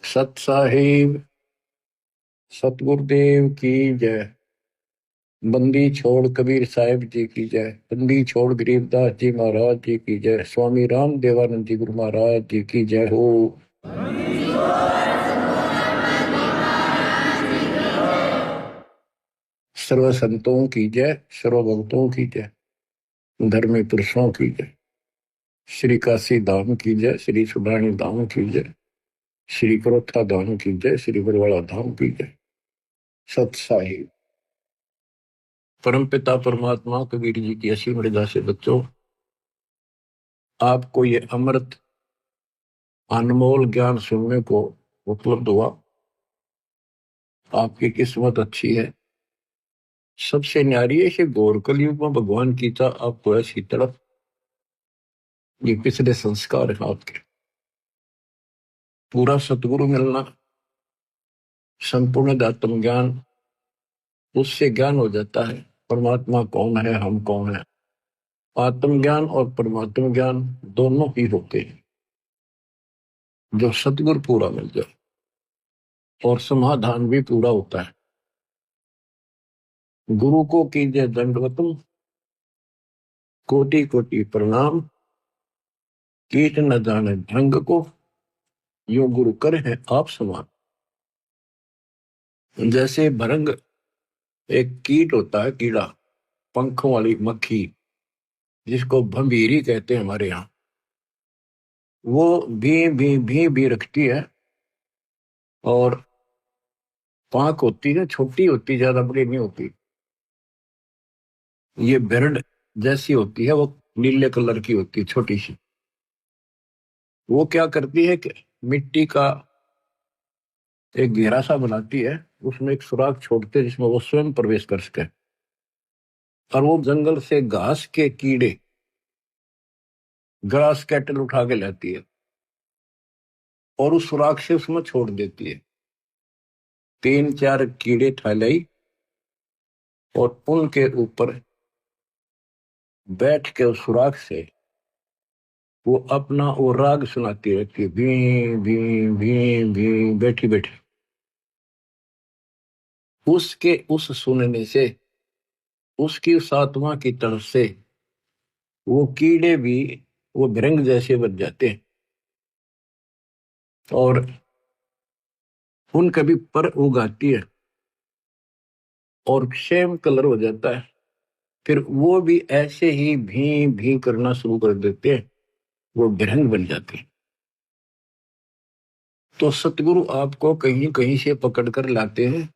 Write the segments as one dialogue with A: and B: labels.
A: सत साहिब सतगुरुदेव की जय। बंदी छोड़ कबीर साहिब जी की जय। बंदी छोड़ गरीबदास जी महाराज जी की जय। स्वामी राम देवानंद जी गुरु महाराज जी की जय हो। सर्व संतों की जय, सर्व भक्तों की जय, धर्मी पुरुषों की जय। श्री काशी धाम की जय, श्री सुब्राणी धाम की जय, श्री करोथा धाम की जय, श्री बरवाड़ा धाम की जय। सत साहिब परमपिता परमात्मा कबीर जी की असीम मर्यादा से बच्चों, आपको ये अमृत अनमोल ज्ञान सुनने को उपलब्ध हुआ। आपकी किस्मत अच्छी है। सबसे न्यारी है घोर कलयुग में भगवान की था आपको ऐसी तड़प। ये पिछले संस्कार है आपके। पूरा सतगुरु मिलना, संपूर्ण आत्म ज्ञान, उससे ज्ञान हो जाता है परमात्मा कौन है, हम कौन है। आत्मज्ञान और परमात्मा ज्ञान दोनों ही होते हैं जो सतगुरु पूरा मिल जाए, और समाधान भी पूरा होता है। गुरु को कीजिए दंडवतम, कोटि कोटि प्रणाम। कीट न जाने ढंग को, यो गुरु कर है आप समान। जैसे भरंग एक कीट होता है, कीड़ा, पंखों वाली मक्खी, जिसको भंभीरी कहते हैं हमारे यहाँ। वो भी रखती है, और पांख होती है, छोटी होती, ज्यादा बड़ी नहीं होती। ये बिरड जैसी होती है, वो नीले कलर की होती है, छोटी सी। वो क्या करती है कि मिट्टी का एक घेरा सा बनाती है, उसमें एक सुराख छोड़ते है जिसमें वो स्वयं प्रवेश कर सके। और वो जंगल से घास के कीड़े, ग्रास कैटल उठा के लाती है और उस सुराख से उसमें छोड़ देती है। 3-4 कीड़े ठालाई और उनके ऊपर बैठ के उस सुराख से वो अपना वो राग सुनाती रहती है, भी भी भी भी, बैठी बैठी। उसके उस सुनने से, उसकी उस आत्मा की तरफ से वो कीड़े भी वो भृंग जैसे बन जाते हैं, और उनका भी पर उगाती है और सेम कलर हो जाता है। फिर वो भी ऐसे ही भी भी करना शुरू कर देते हैं, वो भृंग बन जाते हैं। तो सतगुरु आपको कहीं कहीं से पकड़ कर लाते हैं,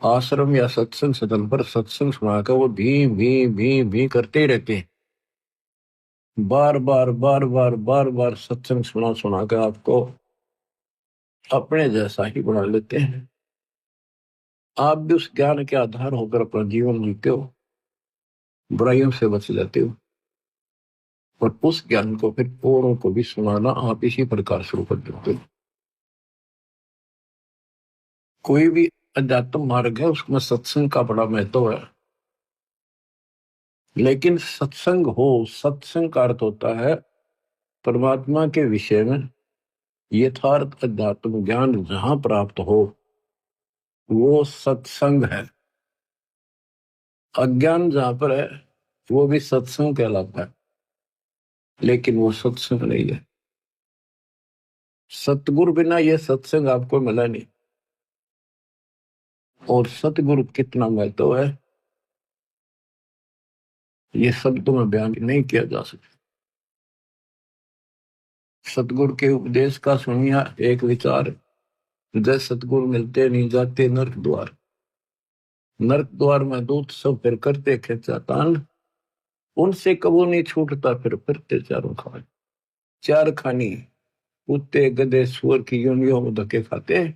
A: आश्रम या सत्संग सदन पर सत्संग सुनाकर वो भी करते ही रहते हैं। बार बार सत्संग सुना सुना कर आपको अपने जैसा ही बना लेते हैं। आप भी उस ज्ञान के आधार होकर अपना जीवन जीते हो, बुराइयों से बच जाते हो, और उस ज्ञान को फिर औरों को भी सुनाना आप इसी प्रकार शुरू कर देते हो। कोई भी अध्यात्म मार्ग है, उसमें सत्संग का बड़ा महत्व है। लेकिन सत्संग हो, सत्संग का अर्थ होता है परमात्मा के विषय में यथार्थ अध्यात्म ज्ञान जहां प्राप्त हो, वो सत्संग है। अज्ञान जहां पर है, वो भी सत्संग कहलाता है, लेकिन वो सत्संग नहीं है। सतगुरु बिना यह सत्संग आपको मिला नहीं। और सतगुरु कितना महत्व है, ये शब्दों में बयान नहीं किया जा सकता। सतगुरु के उपदेश का सुनिया एक विचार, जय सतगुरु मिलते नहीं जाते नरक द्वार। नरक द्वार में दूत सब फिर करते खेचा तान, उनसे कबू नहीं छूटता फिर फिरते चारों खान। चार खानी कुत्ते गधे सुअर की योनियों में धक्के खाते,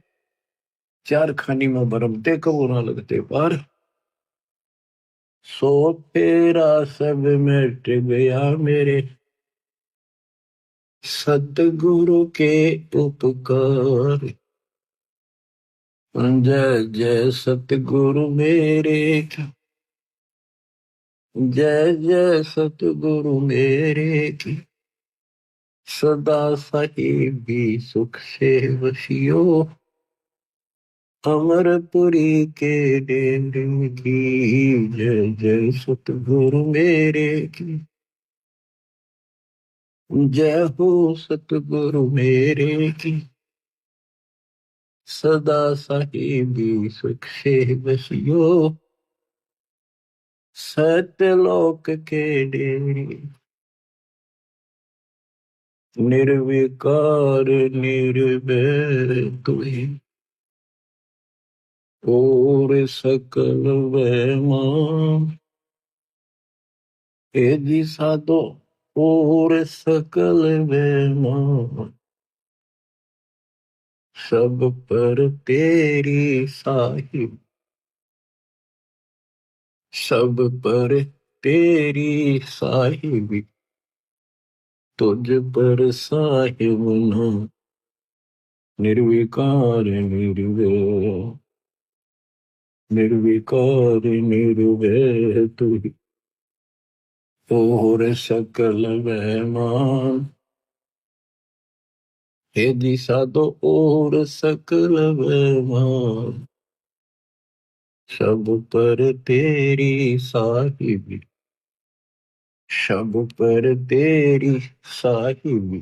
A: चार खानी में भरमते कबू ना लगते पार। सो फेरा सब मिट गया मेरे, सतगुरु के उपकार। जय जय सतगुरु मेरे, जय जय सतगुरु मेरे की। सदा साहिबी सुख से वसियो, अमरपुरी के डेरे की। जय जय सतगुरु मेरे की, जय हो सतगुरु मेरे की। सदा साहिबी सुख से वसियो, सत्यलोक के डेरे। निर्विकार निर्भय तुहि, और सकल वैमा। एजी साधो और सकल वैमा, सब पर तेरी साहिब। सब पर तेरी साहिबी, तुझ पर साहिब ना। निर्विकार निर्भय, निर्विकार निर्भय तुहि, और सकल वैमान। हे दिशा दो और सकल वैमान, सब पर तेरी साहिबी। सब पर तेरी साहिबी,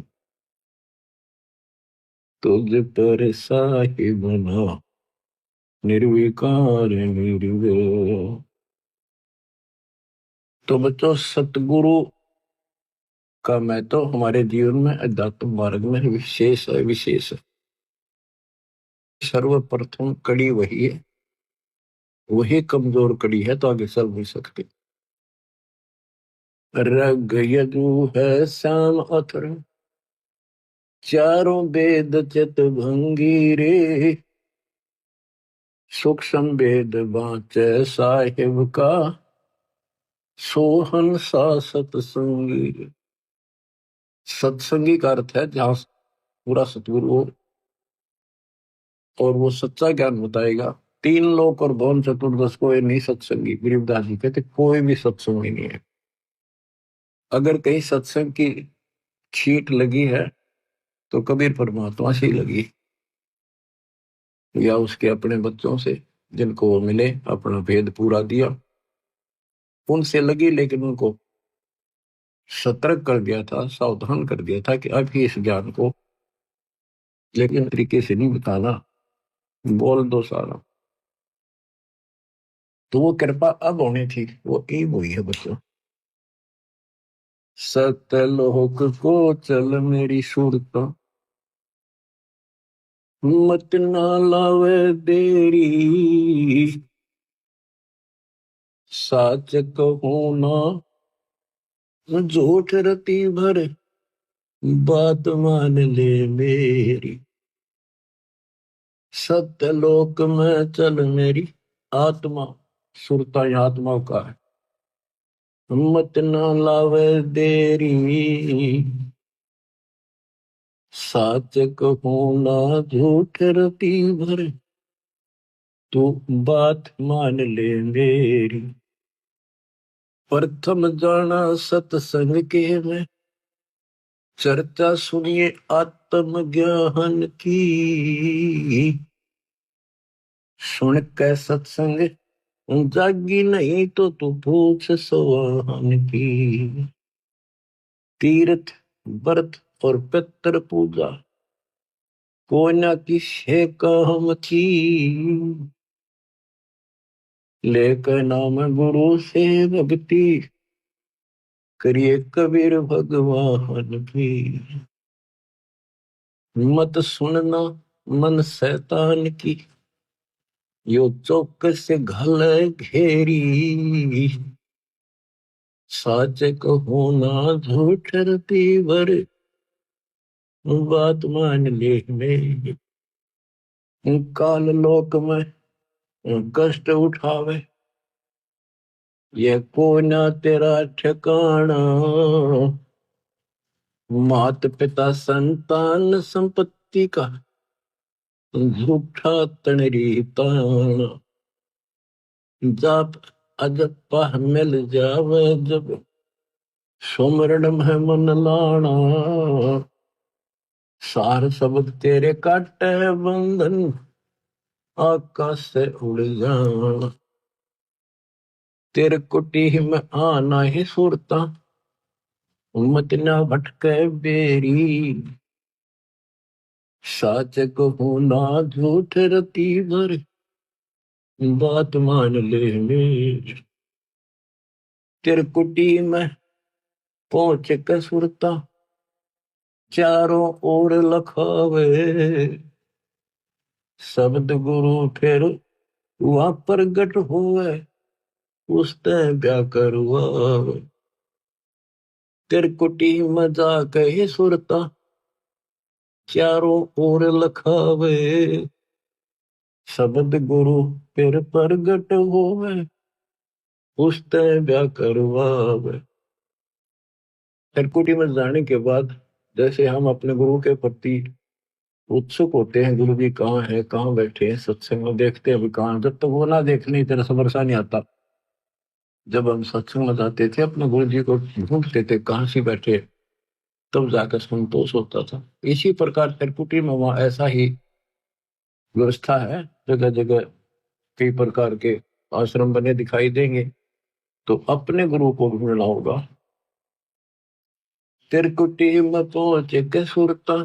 A: तुझ पर साहिब ना। निर्विकार निर्भय। तो बच्चों, सतगुरु का महत्व हमारे जीवन में, अध्यात्म मार्ग में विशेष है, विशेष है। सर्वप्रथम कड़ी वही है, वही कमजोर कड़ी है तो आगे चल नहीं सकते। रग यजु है श्याम अथर, चारों वेद चित भंगी रे। सूक्ष्म वेद बाँचे साहिब का, सोहन सा सतसंगी। सत्संगी का अर्थ है जहां पूरा सतगुरु हो और वो सच्चा ज्ञान बताएगा। तीन लोक और भवन चतुर्दश को ये नहीं सत्संगी। गरीबदास जी कहते कोई भी सत्संगी नहीं है। अगर कहीं सत्संग की छीट लगी है तो कबीर परमात्मा से ही लगी, या उसके अपने बच्चों से जिनको वो मिले, अपना भेद पूरा दिया, उनसे लगी। लेकिन उनको सतर्क कर दिया था, सावधान कर दिया था कि अभी इस ज्ञान को लेकिन तरीके से नहीं बताना, बोल दो सारा। तो वो कृपा अब होनी थी, वो ईब हुई है बच्चों। सतलोक को चल मेरी सूरत, मत ना लावे देरी। साच कहूं ना झूठ रति भर, बात मान ले मेरी। सत्यलोक में चल मेरी आत्मा, सुरता आत्मा का है। मत ना लावे देरी, साच कहूं ना झूठ रति भर, तू बात मान ले मेरी। प्रथम जाना सत्संग के में, चर्चा सुनिए आत्म ज्ञान की। सुन के सत्संग जागी नहीं तो तू पूछ सवाहन की। तीर्थ व्रत और पितृ पूजा को न किसे काम की। लेकर नाम गुरु से भक्ति, करिए कबीर भगवान की। मत सुनना मन शैतान की, यो चौकस घल घेरी। साच कहो ना झूठ रति भर, बात मान ले मेरी। काल लोक में कष्ट उठावे, ये को ना तेरा ठिकाना। मात पिता संतान संपत्ति का, झूठा तणरी ताना। जाप अजपा मिल जावे जब, सुमरण में मन लाना। सार शब्द तेरे काटे बंधन, आकाश से उड़ जाना। तेरे कुटी में आना ही सुरता, मत ना भटके बेरी। साच कहूँ ना झूठ रती भर, बात मान ले मेरी। तेरे कुटी में पहुंच के सुरता, चारों ओर लखावे। शब्द गुरु फिर वहां प्रगट होवे, उसते ब्या करवावे। तेरे कुटी में जाके ही सुरता, चारों ओर लखावे। शब्द गुरु फिर प्रगट होवे, उसते ब्या करवावे। त्रिकुटी में जाने के बाद जैसे हम अपने गुरु के प्रति उत्सुक होते हैं, गुरु जी कहाँ है, कहाँ बैठे हैं, सत्संग में देखते हैं अभी कहाँ। जब तक वो ना देखने तेरा समरसा नहीं आता। जब हम सत्संग में जाते थे अपने गुरु जी को ढूंढते थे कहाँ से बैठे, तब जाकर संतोष होता था। इसी प्रकार त्रिकुटी में वहां ऐसा ही व्यवस्था है। जगह जगह कई प्रकार के आश्रम बने दिखाई देंगे, तो अपने गुरु को ढूंढना होगा। त्रिकुटी में पहुंच के सुरता,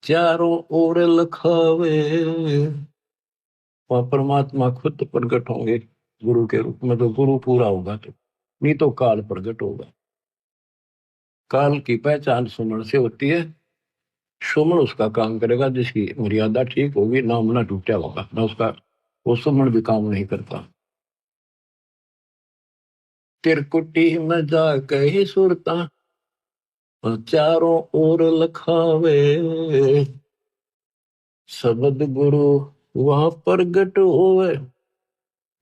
A: चारों ओर लखावे। वहां परमात्मा खुद प्रकट होंगे गुरु के रूप में। तो गुरु पूरा होगा, तो नहीं तो काल प्रकट होगा। काल की पहचान सुमन से होती है। सुमन उसका काम करेगा जिसकी मर्यादा ठीक होगी, नाम ना टूटा होगा ना उसका, वो सुमन भी काम नहीं करता। तिरकुटी में जाके ही सुरता, और चारों ओर लखावे। शब्द गुरु वहां प्रगट होवे,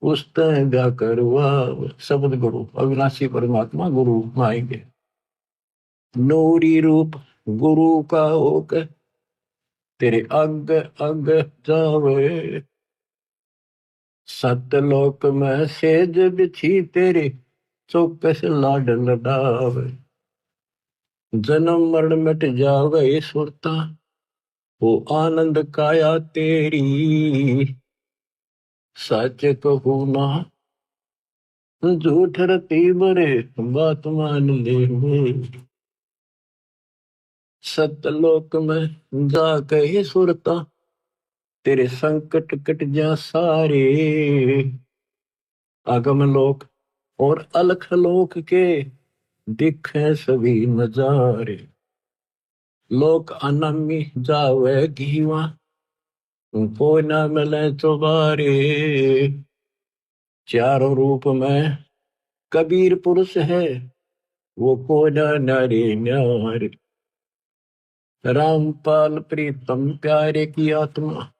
A: उसते ब्या करवा। शब्द गुरु अविनाशी परमात्मा गुरु में आएंगे। नूरी रूप गुरु का होकर तेरे अग अग जावे। सतलोक में सेज बिछी तेरे, चौकस लाड लडावे। जन्म मरण मिट जावे सुरता, वो आनंद काया तेरी। सच कहूँ ना झूठ रती बरे, बात मान ले मेरी। सतलोक में जाके ही सुरता, तेरे संकट कट जा सारे। आगम लोक और अलख लोक के दिखे सभी नजारे। लोक अनमी जावे घीवा, कोई ना मिले चौबारे। चारों रूप में कबीर पुरुष है, वो कोई ना नारी न्यारे। रामपाल प्रीतम प्यारे की आत्मा,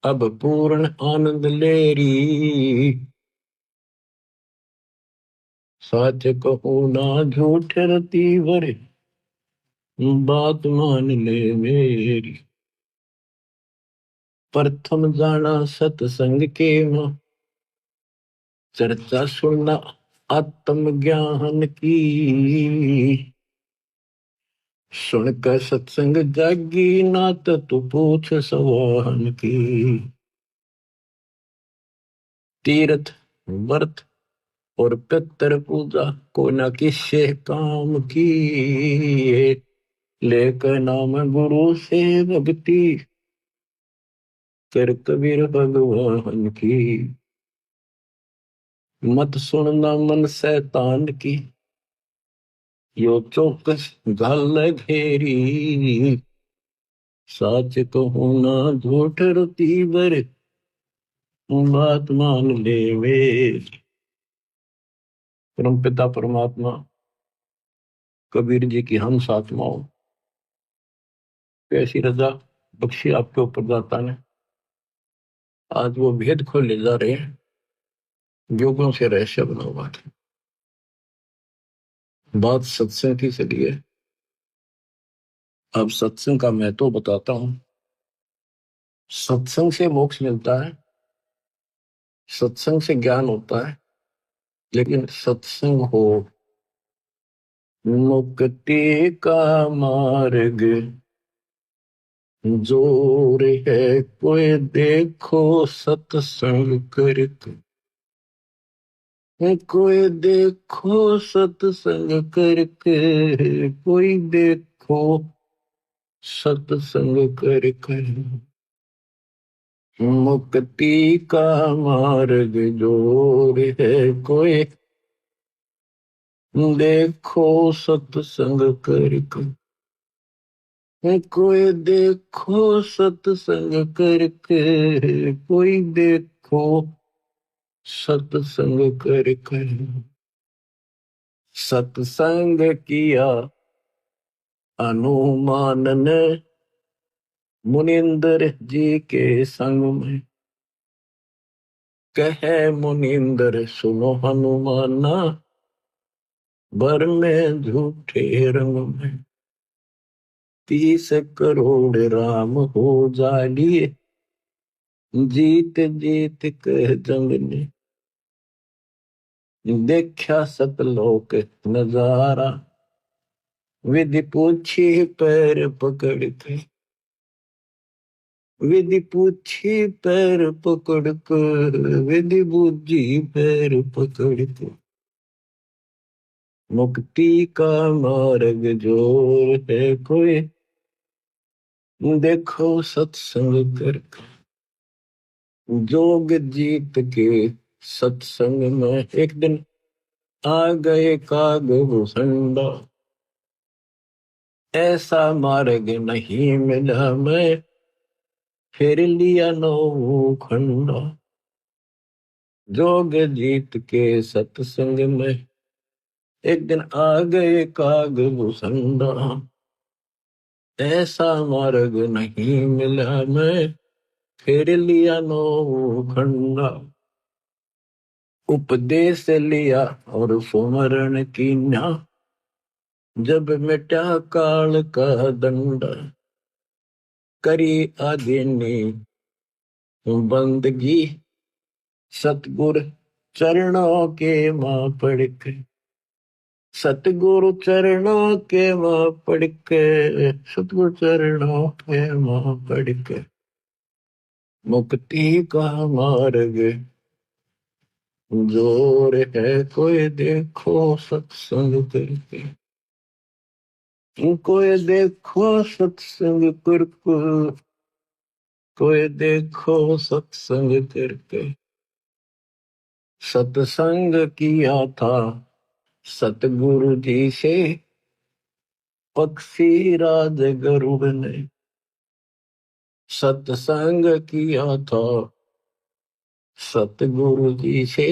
A: अब पूर्ण आनंद ले री। सच कहूँ ना झूठ रती वर, बात मान ले मेरी। प्रथम जाना सत्संग के मां, चर्चा सुनना आत्म ज्ञान की। सुनकर सत्संग जागी नात, तू पूछ सवाहन की। तीर्थ व्रत और पितर पूजा को न किसे काम की। लेकर नाम गुरु से भक्ति, कर कबीर भगवान की। मत सुनना मन शैतान की, यो चौकस गल घेरी। सच कहूँ ना झूठ रती बर, बात मान ले वे। परम पिता परमात्मा कबीर जी की हंस आत्माओं, कैसी रजा बख्शी आपके ऊपर दाता ने। आज वो भेद खोल ले जा रहे हैं, योगों से रहस्य बना हुआ था। बात सत्संग की चली है। अब सत्संग का मैं तो बताता हूं। सत्संग से मोक्ष मिलता है, सत्संग से ज्ञान होता है, लेकिन सत्संग हो मुक्ति का मार्ग, जोर है कोई देखो सत्संग करके, कोई देखो सत्संग करके, कोई देखो सत्संग करके, मुक्ति का मार्ग जोर है कोई देखो सत्संग करके, कोई देखो सत्संग करके, कोई देखो सत्संग करके, सत्संग किया हनुमान ने मुनिंदर जी के संग में, कहे मुनिंदर सुनो हनुमाना, बर में झूठे रंग में, 30 करोड़ राम हो जालिए, जीत जीत के जंग ने, देखा सतलोक नजारा, विधि पूछी पैर पकड़ के, विधि पूछी पैर पकड़ कर, विधि बूझी पैर पकड़ के, मुक्ति का मार्ग जोर है कोई देखो सत्संग करके, जोग जीत के सत्संग में एक दिन आ गए काग भूसंडा, ऐसा मार्ग नहीं मिला मैं, फिर लिया नौ खंडा, जोग जीत के सत्संग में एक दिन आ गए काग भूसंडा, ऐसा मार्ग नहीं मिला मैं, फिर लिया नौ खंडा, उपदेश लिया और सुमरण कीन्या, जब मिटा काल का दंडा, करी आदिनी बंदगी, सतगुर चरणों के मां पड़ के, सतगुरु चरणों के मां पड़ के, सतगुरु चरणों के मां पड़ के, मुक्ति का मार्ग जोर है कोई देखो सत्संग करके, कोई देखो सत्संग करके, कोई देखो सत्संग करके, सत्संग किया था सतगुरु जी से, पक्षी राज गरुड़ ने, सत्संग किया था सतगुरु जी से,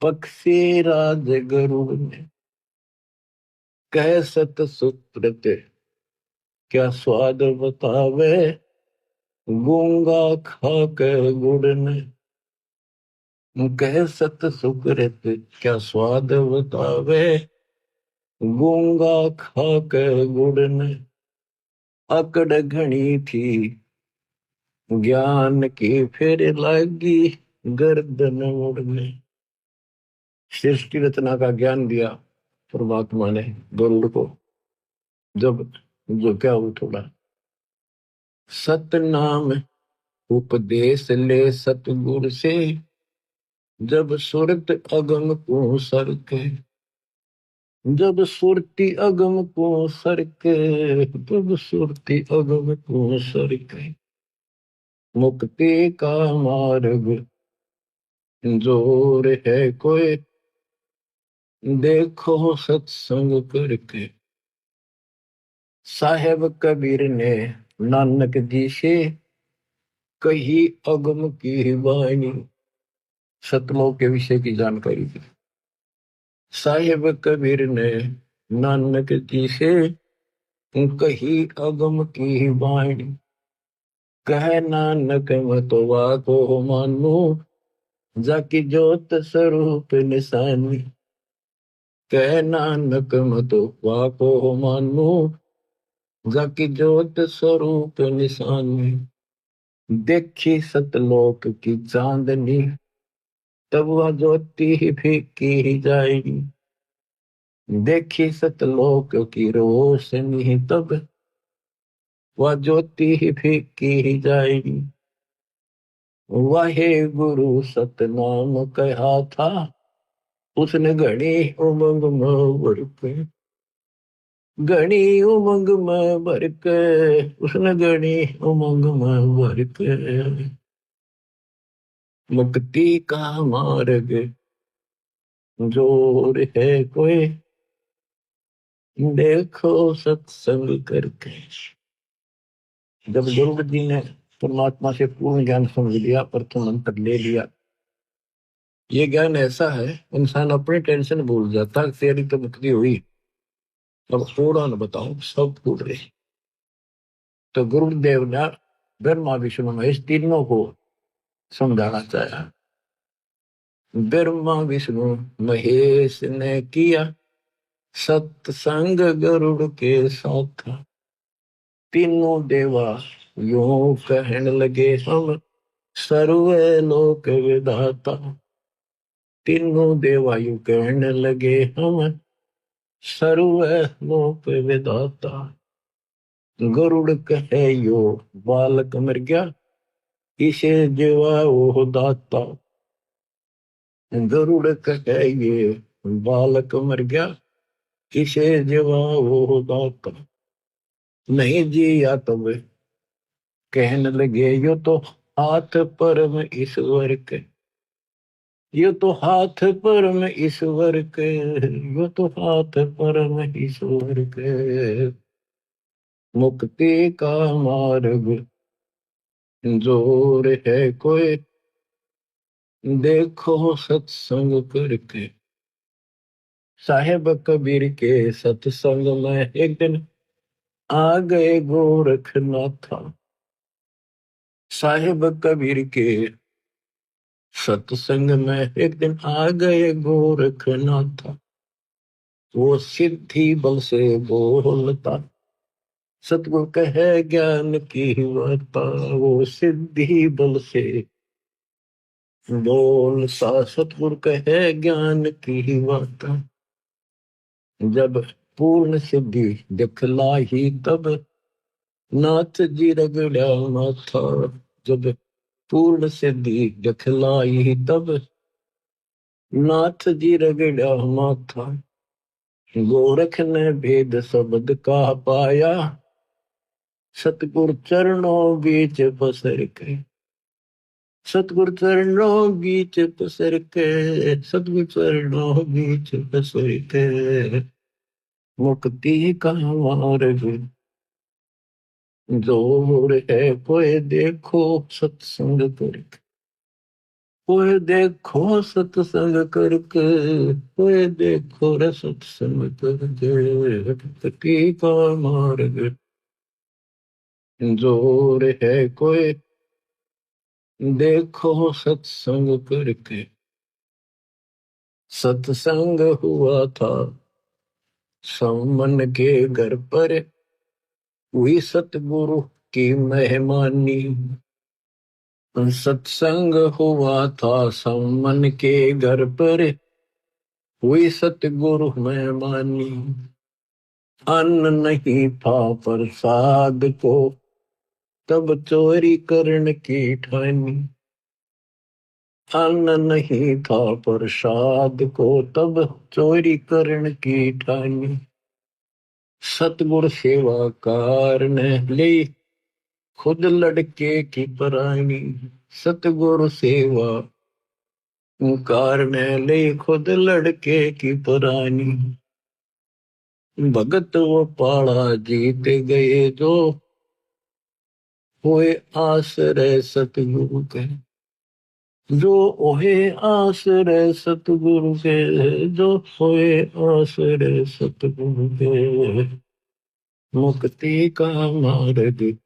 A: पक्षी राज गरुड़ ने, कह सत सुकृत क्या स्वाद बतावे, गूंगा खा के गुड़ ने, कह सत सुकृत क्या स्वाद बतावे, गूंगा खा के गुड़ ने, अकड़ घनी थी ज्ञान की फिर लगी गर्दन मुड़ने, सृष्टि रचना का ज्ञान दिया परमात्मा ने गरुड़ को, जब जो क्या हो थोड़ा सतनाम उपदेश ले सतगुर से, जब सुरत अगम को सर के, जब सुरती अगम को सर के, जब सुरती अगम को सर के, मुक्ति का मार्ग जोर है कोई देखो सत्संग करके, साहेब कबीर ने नानक जी से कही अगम की वाणी, सतलोक के विषय की जानकारी दी। साहेब कबीर ने नानक जी से कही अगम की वाणी, कह नानक मतवा को मानो, जाकी जोत स्वरूप निशानी, कह नानक मतवा को मानो, जाकी जोत स्वरूप निशानी, देखी सतलोक की चांदनी, तब वह ज्योति ही फीकी जाएगी, देखी सतलोक की रोशनी, तब वह ज्योति ही फीकी ही जाएगी। वाहे गुरु सतनाम कहा था, उसने घड़ी उमंग में भर के, घड़ी उमंग में भर के, उसने घड़ी उमंग में भर के। मुक्ति का मार्ग जोर है कोई, देखो सत्संग करके। जब गुरु जी ने परमात्मा से पूर्ण ज्ञान समझ लिया, प्रथम मंत्र ले लिया, ये ज्ञान ऐसा है इंसान अपनी टेंशन भूल जाता। तेरी तो मुक्ति हुई, अब थोड़ा न बताऊं, सब भूल रहे। तो गुरुदेव ने ब्रह्मा विष्णु महेश तीनों को समझाना चाहा। ब्रह्मा विष्णु महेश ने किया सत्संग गरुड़ के साथ। तीनों देवा यूं कहने लगे, हम सर्वलोक विधाता। तीनों देवा यूं कहने लगे, हम सर्वलोक विधाता। गरुड़ कहे यो बालक मर गया, इसे जीवा वो दाता। गरुड़ कहे ये बालक मर गया, इसे जीवा वो दाता। नहीं जिया तब कहने लगे, यो तो हाथ परम ईश्वर के, यो तो हाथ परम ईश्वर के, यो तो हाथ परम ईश्वर के। मुक्ति का मार्ग जोर है कोई, देखो सत्संग करके। साहेब कबीर के सत्संग में एक दिन आ गए गोरखनाथ। साहेब कबीर के सत्संग में एक दिन आ गए गोरखनाथ। वो सिद्धि बल से बोलता, सतगुरु कहे ज्ञान की वार्ता। वो सिद्धि बल से बोलता, सतगुरु कहे ज्ञान की वार्ता। जब पूर्ण सिद्धि दिखलाई तब नाथ जी रगड़ा माथा। जब पूर्ण सिद्धि दिखलाई तब नाथ जी रगड़ा माथा। गोरख ने भेद शब्द का पाया, सतगुरु चरणों बीच पसर के। सतगुरु चरणों बीच पसर के, सतगुरु चरणों बीच पसर के। मुक्ति का मार्ग जोर है कोई, देखो सत्संग करके। कोई देखो सत्संग करके, कोई देखो रे सत्संग करके। मुक्ति का मार्ग जोर है कोई, देखो सत्संग करके। सत्संग हुआ था समन के घर पर, हुई सतगुरु की मेहमानी। सत्संग हुआ था समन के घर पर, हुई सतगुरु मेहमानी। अन्न नहीं था प्रसाद को, तब चोरी करने की ठानी। अन्न नहीं था प्रसाद को, तब चोरी करने की ठानी। सतगुरु सेवाकार ने ली खुद लड़के की परानी। सतगुरु सेवा कार ने ली खुद लड़के की परानी। भगत वो पाड़ा जीत गए जो हुए आश्रय सतगुरु के। जो ओहे आश्रय सतगुरु के, जो होए आश्रय सतगुरु के। मुक्ति का मार्ग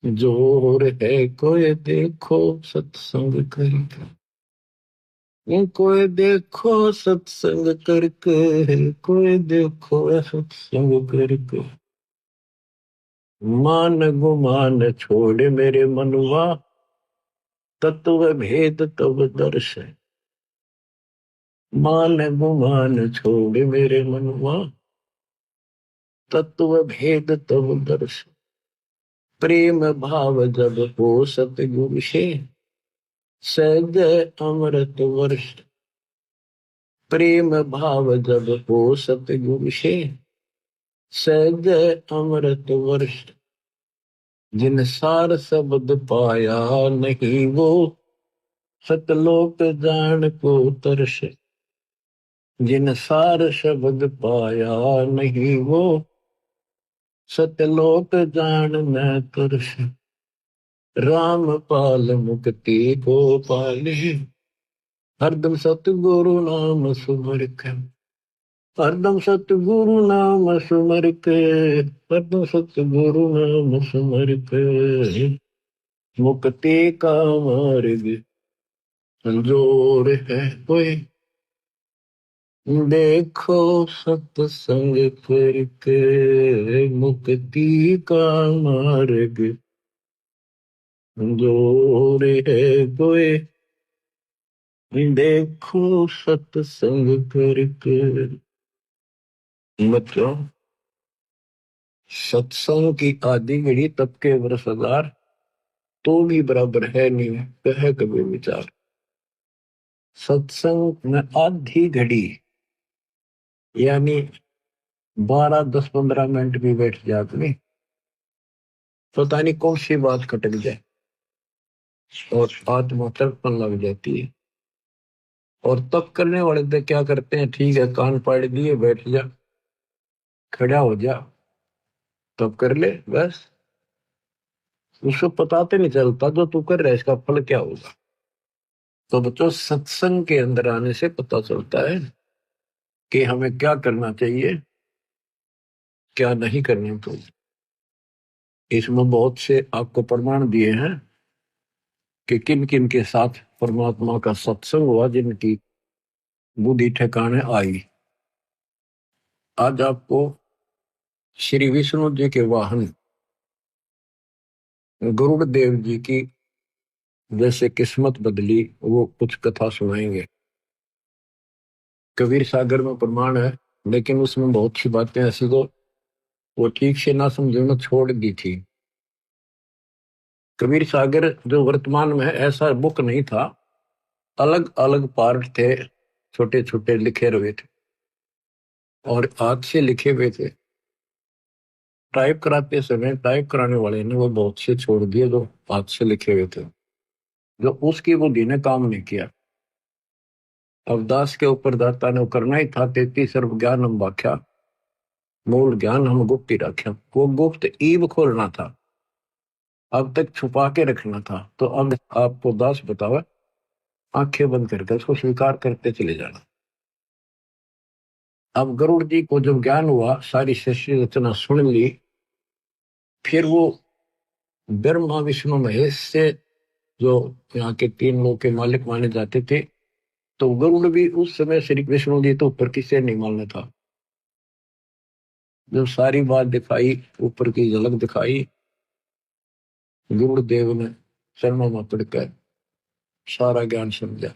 A: जोर है कोई, देखो सत्संग करके। कोई देखो सत्संग करके, कोई देखो सत्संग करके। मान गुमान छोड़ मेरे मनुआ, तत्व भेद तब दर्श है। मान गुमान छोड़ मेरे मनुआ, तत्व भेद तब दर्श, प्रेम भाव जब हो सतगुरु से, सहज अमृत वर्ष। प्रेम भाव जब हो सतगुरु से, सहज अमृत वर्ष। जिन सार शब्द पाया नहीं वो, सतलोक जान को तरस। जिन सार शब्द पाया नहीं वो, सतलोक जान न तरस। राम पाल मुक्ति को पाले, हरदम सतगुरु नाम सुमर के। हरदम सतगुरु नाम सुमर के, हरदम सतगुरु नाम सुमर के। मुक्ति का मार्ग संजोर है कोई, देखो सत्संग करके। मुक्ति का मार्ग संजोर है कोई, देखो सत्संग करके। बच्चों, सत्संग की आदि घड़ी तब के वर्ष 1000 तो भी बराबर है नहीं, कहे कभी विचार। सत्संग में आधी घड़ी यानी 12, 10, 15 मिनट भी बैठ जाते नहीं, पता नहीं कौन सी बात खटक जाए और आत्मा तड़पन लग जाती है। और तब करने वाले तो क्या करते हैं, ठीक है कान पाड़ दिए, बैठ जा, खड़ा हो जा, तब कर ले बस। उसको पता तो नहीं चलता जो तू कर रहा है इसका फल क्या होगा। तो बच्चों, सत्संग के अंदर आने से पता चलता है कि हमें क्या करना चाहिए, क्या नहीं करना चाहिए। इसमें बहुत से आपको प्रमाण दिए हैं कि किन किन के साथ परमात्मा का सत्संग हुआ, जिनकी बुद्धि ठिकाने आई। आज आपको श्री विष्णु जी के वाहन गरुड़ देव जी की जैसे किस्मत बदली, वो कुछ कथा सुनाएंगे। कबीर सागर में प्रमाण है, लेकिन उसमें बहुत सी बातें ऐसी तो वो ठीक से ना समझे में छोड़ दी थी। कबीर सागर जो वर्तमान में है, ऐसा बुक नहीं था, अलग अलग पार्ट थे, छोटे छोटे लिखे हुए थे और हाथ से लिखे हुए थे। टाइप कराते समय टाइप कराने वाले ने वो बहुत से छोड़ दिए जो हाथ से लिखे हुए थे, जो उसकी बुद्धि ने काम नहीं किया। अवदास के ऊपर दाता ने करना ही था, 33 सर्व ज्ञान हम व्याख्या, मूल ज्ञान हम गुप्त ही रख्या। वो गुप्त ईब खोलना था, अब तक छुपा के रखना था। तो अब आपको दास बतावा, आंखें बंद करके उसको स्वीकार करते चले जाना। अब गरुड़ जी को जब ज्ञान हुआ, सारी सृष्टि रचना सुन ली, फिर वो ब्रह्मा विष्णु महेश से, जो यहाँ के 3 लोग के मालिक माने जाते थे, तो गरुड़ भी उस समय श्री विष्णु जी तो ऊपर किसे नहीं मानना था। जब सारी बात दिखाई, ऊपर की झलक दिखाई, गुरुदेव ने चरणों में पड़कर सारा ज्ञान समझा।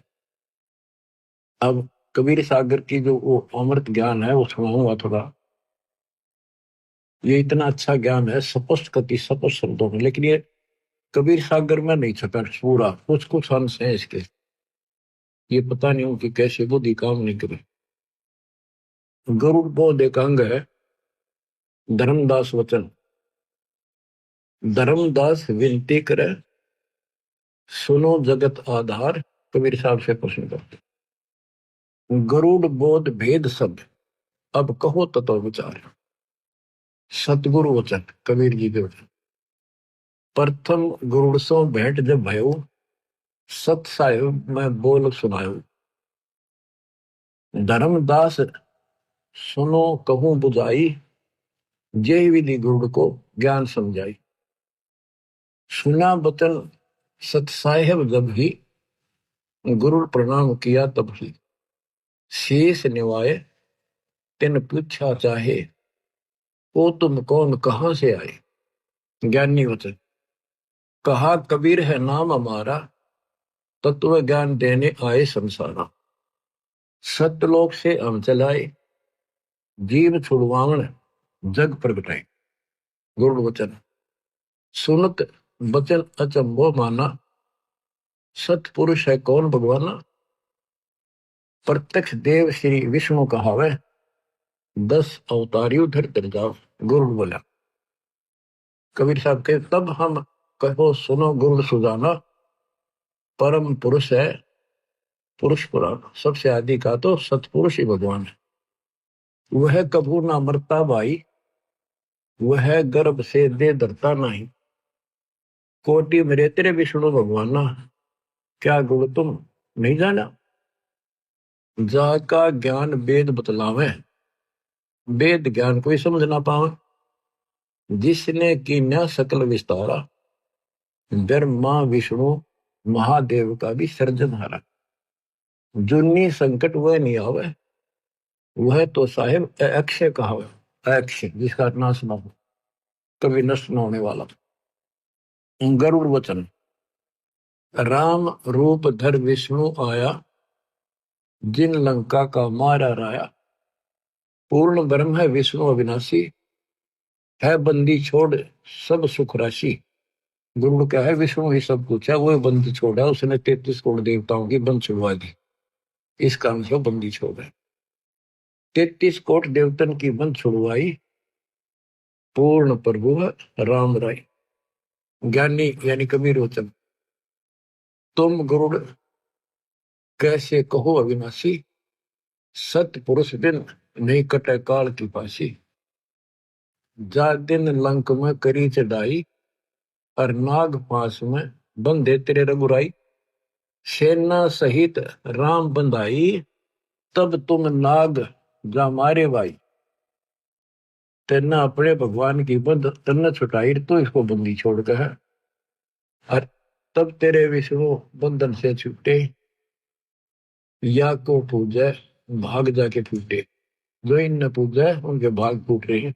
A: अब कबीर सागर की जो वो अमृत ज्ञान है वो सुनाऊंगा थोड़ा। ये इतना अच्छा ज्ञान है, स्पष्ट कति स्पष्ट शब्दों में, लेकिन ये कबीर सागर में नहीं छपा पूरा, कुछ कुछ अंश है इसके। ये पता नहीं हो कि कैसे बुद्धि काम नहीं करे। गरुड़ बोध एक अंग है, धर्मदास वचन। धर्मदास विनती करे, सुनो जगत आधार। कबीर साहब से प्रश्न करते, गरुड़ बोध भेद सब, अब कहो तत्व विचार। सतगुरु वचन, कबीर जी के वचन। प्रथम गरुड़ सो भेंट जब भयो, सत साहिब में बोल सुनायो। धर्मदास सुनो कहूं बुझाई, जय विधि गरुड़ को ज्ञान समझाई। सुना बचन सत साहिब जब ही, गुरु प्रणाम किया तब ही। शेष निवाए तिन पूछा चाहे, ओ तुम कौन कहां से आए। ज्ञानी वचन, कहा कबीर है नाम हमारा, तत्व ज्ञान देने आए संसारा। सतलोक से हम चलाए, जीव छुड़वावन जग प्रगटाई। गुरु वचन सुनत बचन अचंभो माना, सतपुरुष है कौन भगवाना। प्रत्यक्ष देव श्री विष्णु कहावे, 10 अवतारियों धर जाओ। गुरु बोला। कबीर साहब के तब हम कहो सुनो गुरु सुजाना, परम पुरुष है पुरुष पुराण। सबसे आदि का तो सतपुरुष ही भगवान है। वह कभू ना मरता भाई, वह गर्भ से दे धरता नहीं। कोटि मेरे तेरे विष्णु भगवाना, क्या गुण तुम नहीं जाना। जाका ज्ञान वेद बतलावे, वेद ज्ञान कोई समझ ना पावे। जिसने की न सकल विस्तारा, ब्रह्मा विष्णु महादेव का भी सर्जनहारा। जुन्नी संकट वह नहीं आवे, वह तो साहिब अक्षय कहावे। अक्षय जिसका नाश ना हो, कभी नष्ट न होने वाला। गरुड़ वचन राम रूप धर विष्णु आया, जिन लंका का मारा राया। पूर्ण ब्रह्म है विष्णु अविनाशी, है बंदी छोड़ सब सुख राशि। गुरु क्या है, विष्णु ही सब कुछ है, वो बंदी छोड़ा। उसने 33 करोड़ देवताओं की बंद छुड़वा दी, इस कारण से बंदी छोड़ है। 33 कोट देवतन की बंद छुड़वाई, पूर्ण प्रभु राम राय। ज्ञानी यानी कबीर वचन तुम गुरु कैसे कहो अविनाशी। सत पुरुष बिन नहीं कटे काल की पासी। जा दिन लंक में करी चढ़ाई, और नाग पास में बंधे तेरे रघुराई। सेना सहित राम बंधाई, तब तुम नाग जा मारे भाई। तेना अपने भगवान की बंद तन्ने छुटाई, तो इसको बंदी छोड़ के है। और तब तेरे विष्णु बंधन से छूटे, या को पूजे भाग जाके फूटे। जो इन पूजे उनके भाग फूट रहे हैं।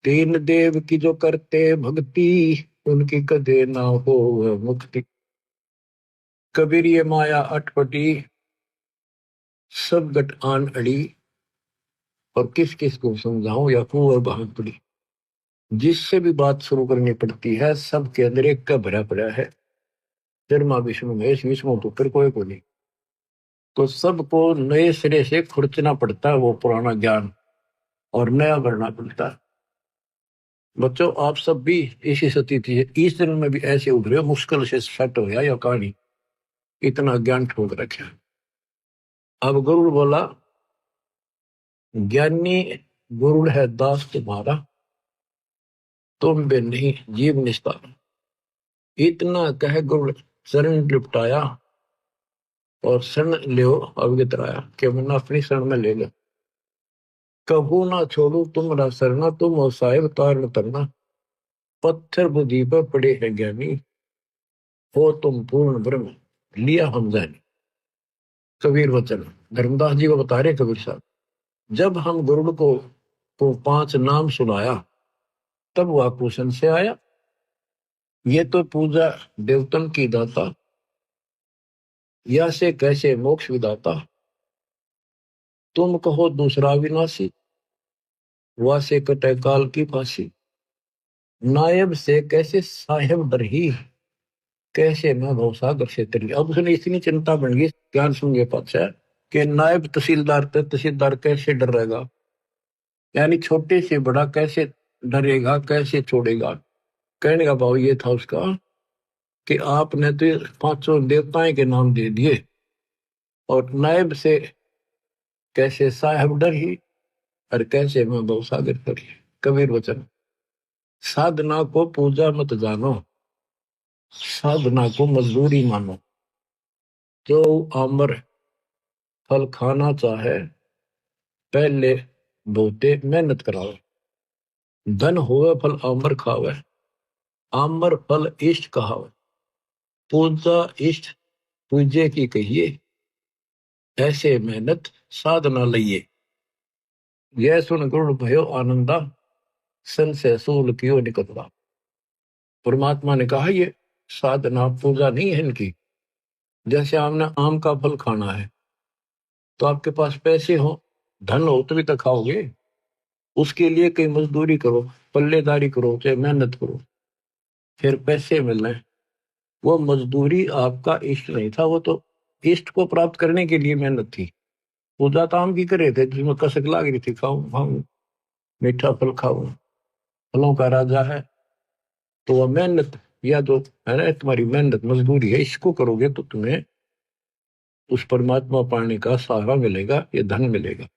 A: तीन देव की जो करते भक्ति, उनकी कदे ना हो मुक्ति। कबीर ये माया अटपटी, सब गट आन अड़ी। और किस किस को समझाऊं या कुंवर भाग पड़ी। जिससे भी बात शुरू करनी पड़ती है, सबके अंदर एक का भरा पड़ा है, ब्रह्मा विष्णु महेश। विष्णु तो फिर कोई को नहीं, तो सबको नए सिरे से खुरचना पड़ता है वो पुराना ज्ञान, और नया भरना पड़ता है। बच्चों आप सब भी इसी स्थिति है, इस दिन में भी ऐसे उभरे, मुश्किल से सेट हो गया या कहानी, इतना ज्ञान ठोक रखे। अब गुरु बोला, ज्ञानी गुरु है दास तुम्हारा, तुम भी नहीं जीव निस्तार। इतना कह गुरु शरण लिपटाया, और शरण लियो अवगत राया, कि मैंने अपनी शरण में ले लो। कबू ना छोड़ू तुम शरणा, तुम हो साहिब तारण तरना। पत्थर बुद्धि पर पड़े हैं ज्ञानी, हो तुम पूर्ण ब्रह्म लिया हम जानी। कबीर वचन धर्मदास जी को बता रहे कबीर साहब, जब हम गुरु को 5 नाम सुनाया, तब वह कुशन से आया। ये तो पूजा देवतन की दाता, या से कैसे मोक्ष विदाता। तुम कहो दूसरा विनाशी, वह से कटे काल की फांसी। नायब से कैसे साहेब डरही, कैसे मैं भवसागर से तरी। अब उसने इतनी चिंता बन गई ज्ञान सुन के पातशाह, कि नायब तहसीलदार तहसीलदार कैसे डर रहेगा, यानी छोटे से बड़ा कैसे डरेगा, कैसे छोड़ेगा। कहने का भाव ये था उसका, कि आपने तो 500 देवताएं के नाम दे दिए, और नायब से कैसे साहेब डर ही, और कैसे मैं भवसागर तरी। कबीर वचन साधना को पूजा मत जानो, साधना को मजदूरी मानो। जो अमर फल खाना चाहे, पहले बहुते मेहनत कराओ। धन होवे फल आमर खावे, आमर फल इष्ट कहावे। पूजा इष्ट पूजे की कहिए, ऐसे मेहनत साधना लइए। यह सुन गुरु भयो आनंदा, सन से सूल कियो निकतवा। परमात्मा ने कहा ये साधना पूजा नहीं है इनकी। जैसे आपने आम का फल खाना है, तो आपके पास पैसे हो, धन हो तभी तो खाओगे। उसके लिए कहीं मजदूरी करो, पल्लेदारी करो, चाहे मेहनत करो, फिर पैसे मिलने। वो मजदूरी आपका इष्ट नहीं था, वो तो इष्ट को प्राप्त करने के लिए मेहनत थी। पूजा तो आम की करे थे जिसमें कसक लाग रही थी, खाऊं खाऊं मीठा फल खाऊं, फलों का राजा है। तो वह मेहनत या जो है ना, तुम्हारी मेहनत मजदूरी है, इसको करोगे तो तुम्हें उस परमात्मा पाने का सहारा मिलेगा, ये धन मिलेगा।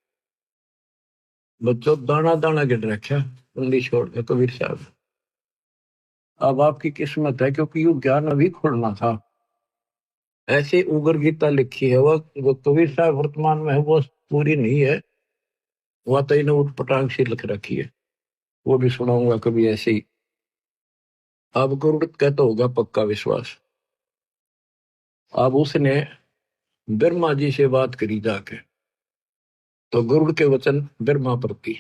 A: बच्चों दाना दाना गिन रखा उंगली छोड़ के कबीर साहब। अब आपकी किस्मत है, क्योंकि यू ज्ञान अभी खोलना था। ऐसे उगर गीता लिखी है, वो कबीर साहब वर्तमान में है, वो पूरी नहीं है, वह तो इन्हें उठ पटांग से लिख रखी है, वो भी सुनाऊंगा कभी ऐसे ही। अब गुरु कहता होगा पक्का विश्वास। अब उसने ब्रह्मा जी से बात करी जाके, तो गुरु के वचन ब्रह्मा प्रति।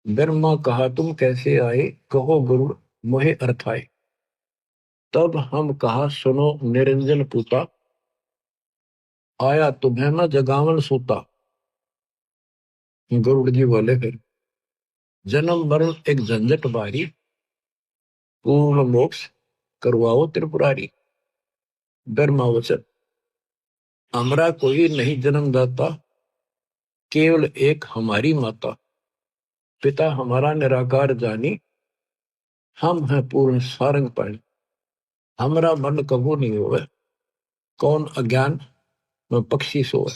A: ब्रह्मा कहा तुम कैसे आए, कहो गुरु मोहे अर्थ आए। तब हम कहा सुनो निरंजन पूता, आया तुम्हें न जगावन सूता। गुरु जी बोले फिर जन्म मरण एक झंझट बारी, पूर्ण मोक्ष करवाओ त्रिपुरारी। ब्रह्मा वचन हमरा कोई नहीं जन्मदाता, केवल एक हमारी माता। पिता हमारा निराकार जानी, हम हैं पूर्ण सारंग पाणी। हमरा मन कबू नहीं होवे, कौन अज्ञान में पक्षी सोए।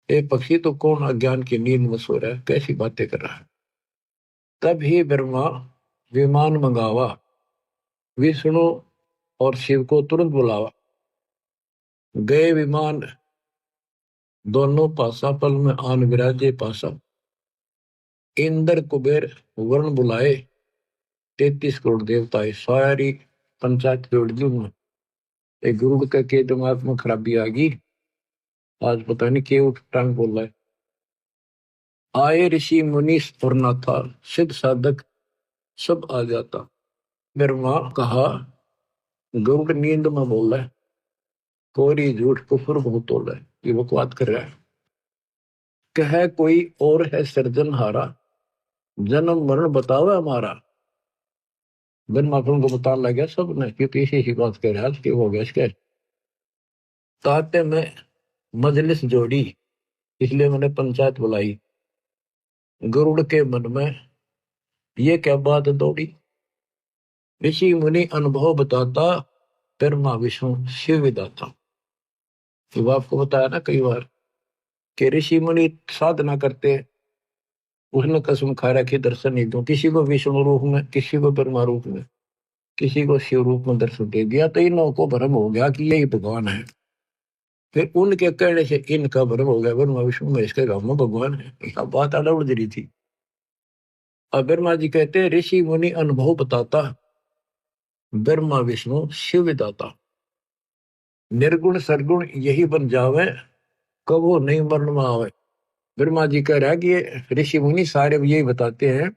A: ए पक्षी तो कौन अज्ञान की नींद में सो रहा है, कैसी बातें कर रहा है। तब ही ब्रह्मा विमान मंगावा, विष्णु और शिव को तुरंत बुलावा। गए विमान दोनों पासा, पल में आन विराजे पासा। इंद्र कुबेर वरुण बुलाए, 33 करोड़ देवताएं सारी पंचायत जोड़ दी उन्होंने। एक गुरु के दिमाग में खराबी आ गई, आज पता नहीं क्यों टांग बोल रहा है। आए ऋषि मुनि और नाथा, सिद्ध साधक सब आ जाता। ब्रह्मा कहा गुरु नींद में बोल रहा है, कोरी झूठ कुफर बहुत हो रहा है, ये बकवाद कर रहा है। कह कोई और है सृजनहारा, जन्म मरण बतावे हमारा। ब्रह्मा को बताने लगे सब ने, क्योंकि इसी ही बात कह रहा है हो गया इसके। ताते में मजलिस जोड़ी, इसलिए मैंने पंचायत बुलाई। गरुड़ के मन में ये क्या बात दौड़ी, ऋषि मुनि अनुभव बताता, ब्रह्मा विष्णु शिव विदाता। तो आपको बताया ना कई बार कि ऋषि मुनि साधना करते, उसने कसम खा रखी दर्शन नहीं दूं, किसी को विष्णु रूप में, किसी को ब्रह्मा रूप में, किसी को शिव रूप में दर्शन दे दिया, तो इन लोगों को भ्रम हो गया कि यही भगवान है। फिर उनके कहने से इनका भ्रम हो गया, ब्रह्मा विष्णु महेश के गांव में भगवान है। यह बात अलग उड़ रही थी। अब ब्रह्मा जी कहते हैं ऋषि मुनि अनुभव बताता, ब्रह्मा विष्णु शिव विदाता। निर्गुण सरगुण यही बन जावे, कबो नहीं मरण में आवे। ब्रह्मा जी कह रहा है कि ये ऋषि मुनि सारे यही बताते हैं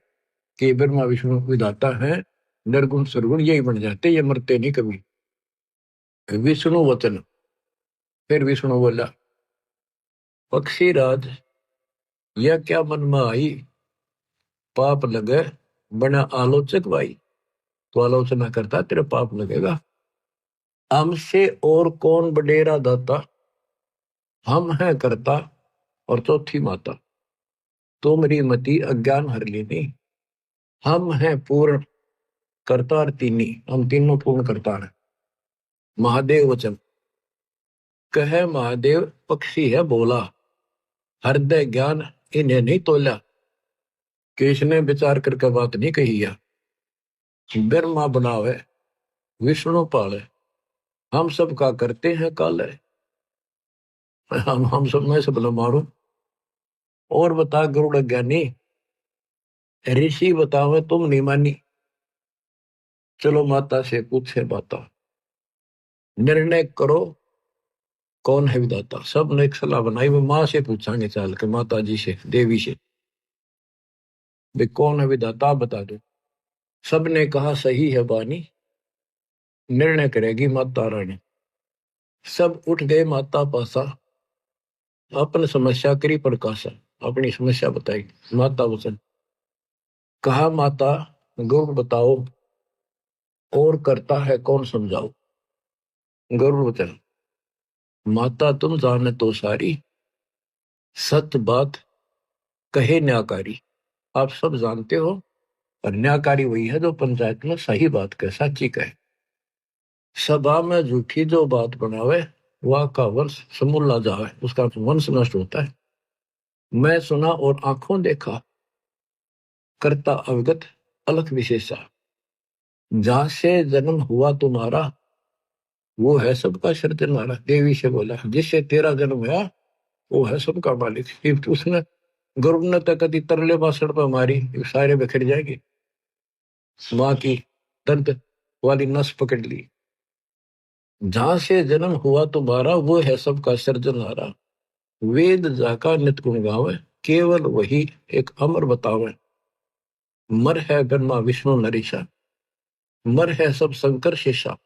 A: कि ब्रह्मा विष्णु विदाता है, निर्गुण सरगुण यही बन जाते, ये मरते नहीं कभी। विष्णु वचन, फिर विष्णु बोला पक्षी राज यह क्या मन में आई, पाप लगे बना आलोचक भाई। तो आलोचना करता तेरे पाप लगेगा। हमसे और कौन बडेरा दाता, हम है करता और चौथी माता। तो मेरी मति अज्ञान हर लेनी, हम है पूर्ण करतार तीनी, हम तीनों पूर्ण करतार है। महादेव वचन कहे महादेव पक्षी है बोला, हृदय ज्ञान इन्हें नहीं तोला। किसने विचार करके बात नहीं कही है। ब्रह्मा बनावे विष्णु पाले, हम सब का करते हैं काले। हम सब में सब न मारो। और बता गरुड़ ज्ञानी, ऋषि बतावे तुम नहीं मानी। चलो माता से पूछे बाता, निर्णय करो कौन है विदाता। सब ने एक सलाह बनाई, वो माँ से पूछांगे चाल के, माता जी से, देवी से, वे कौन है विदाता बता दो। सब ने कहा सही है बानी, निर्णय करेगी माता रानी। सब उठ गए माता पासा, अपन समस्या करी प्रकाशा। अपनी समस्या बताई। माता वचन कहा, माता गरुड़ बताओ और करता है कौन समझाओ। गरुड़ वचन, माता तुम जाने तो सारी, सत बात कहे न्याकारी। आप सब जानते हो, और न्याकारी वही है जो पंचायत में सही बात कहे, सच्ची कहे। सभा में झूठी जो बात बनावे, वह का वंश समूला जावे, उसका वंश नष्ट होता है। मैं सुना और आंखों देखा, करता अवगत अलख विशेषा। जहां से जन्म हुआ तुम्हारा, वो है सबका सृजनहारा। देवी से बोला, जिससे तेरा जन्म हुआ वो है सबका मालिक। फिर उसने गरुड़ ने तक कदी तरले बासण पर मारी, सारे बिखर जाएंगे। माँ की दंत वाली नस पकड़ ली। जहां से जन्म हुआ तुम्हारा, वो है सबका सृजनहारा। वेद जाका नित गुण गावे, केवल वही एक अमर बतावे। मर है ब्रह्मा विष्णु नरीशा, मर है सब शंकर शेषा।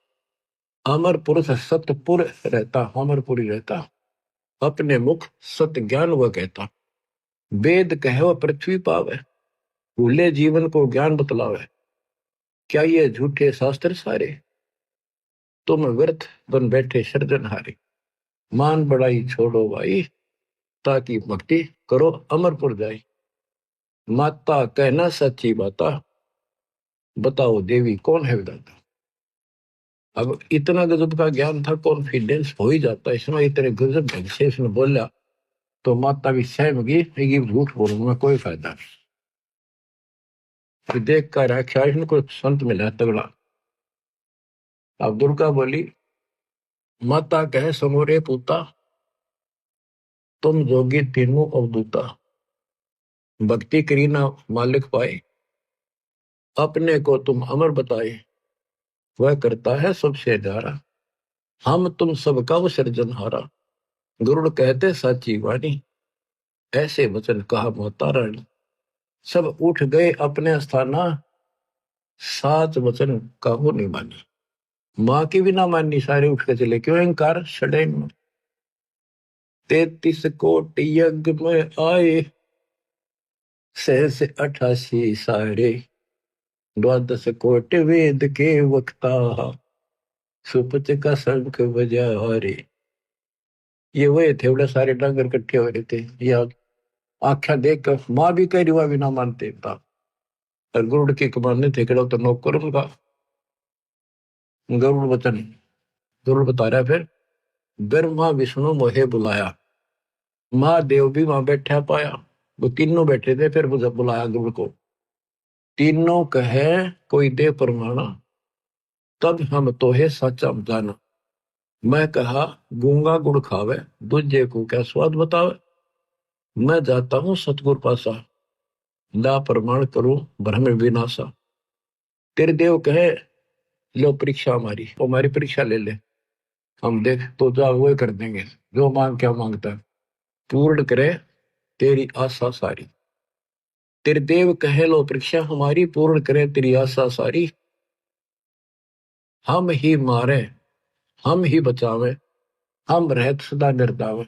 A: अमर पुरुष सतपुर रहता, अमरपुरी रहता। अपने मुख सत्य ज्ञान वह कहता। वेद कहो पृथ्वी पावे, भूले जीवन को ज्ञान बतलावे। क्या ये झूठे शास्त्र सारे, तुम व्यर्थ बन बैठे सृजनहारे। मान बड़ाई छोड़ो भाई, ताकि भक्ति करो अमरपुर जाई। माता कहना सच्ची बाता, बताओ देवी कौन है विधाता। अब इतना गजब का ज्ञान था, कॉन्फिडेंस हो ही जाता इसमें। इतने गजब ढंग से इसने बोला तो माता भी सहम गई, ये झूठ बोलूंगा मैं, कोई फायदा नहीं। फिर देख कर आख्या इनको संत मिला तगड़ा। अब दुर्गा बोली, माता कहे समोरे पूता, तुम जोगी तीनों अवधूता। भक्ति करी ना मालिक पाए, अपने को तुम अमर बताए। वह करता है सबसे न्यारा, हम तुम सबका वो सृजनहारा। गरुड़ कहते साची वाणी, ऐसे वचन कहा माता रानी। सब उठ गए अपने स्थाना, सात वचन कहो नहीं मानी। माँ की भी ना माननी, सारे उठ के चले। क्यों? अहंकार छड़े। 33 कोटि यज्ञ में आए, सहस 88 सारे। 12 कोटि वेद के वक्ता, सुपच का शंख बजा रे। ये वही थे, बड़े सारे डांगर इकट्ठे हो रहे थे। या आख्या देख कर माँ भी कह रही, भी ना मानते था। और गरुड़ के कमाने थे, कड़ो तो नौकर उनका। गरुड़ वचन, गरुड़ बता रहा फिर, ब्रह्मा विष्णु मोहे बुलाया। महादेव भी वहां बैठा पाया, वो तीनों बैठे थे। फिर मुझे बुलाया गरुड़ को। तीनों कहे कोई दे परमाना, तब हम तोहे सच जाना। मैं कहा गूंगा गुड़ खावे, दूजे को क्या स्वाद बतावे। मैं जाता हूँ सतगुर पासा, ला प्रमाण करूं भ्रम विनाशा। तेरे देव कहे लो परीक्षा हमारी परीक्षा ले ले। हम देख तो जा वो कर देंगे, जो मांग क्या मांगता है। पूर्ण करे तेरी आशा सारी। तेरे देव कहे लो परीक्षा हमारी, पूर्ण करे तेरी आशा सारी। हम ही मारे हम ही बचावे, हम रहत सदा निर्दावे।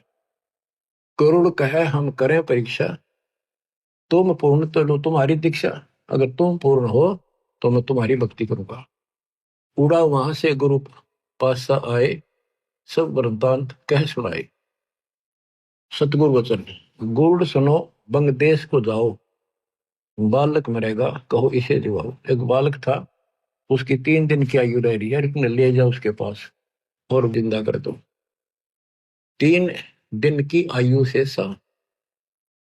A: करुण कहे हम करें परीक्षा, तुम पूर्ण तो लो तुम्हारी दीक्षा। अगर तुम पूर्ण हो तो मैं तुम्हारी भक्ति करूंगा। उड़ा वहां से गुरु पासा आए, सब वरदान कह सुनाए। सतगुरु वचन, गुड़ सुनो बंग देश को जाओ। बालक मरेगा कहो इसे दिवाओ। एक बालक था, उसकी 3 दिन की आयु रह रही है, लेकिन ले जाओ उसके पास और जिंदा कर दो। 3 दिन की आयु से सा,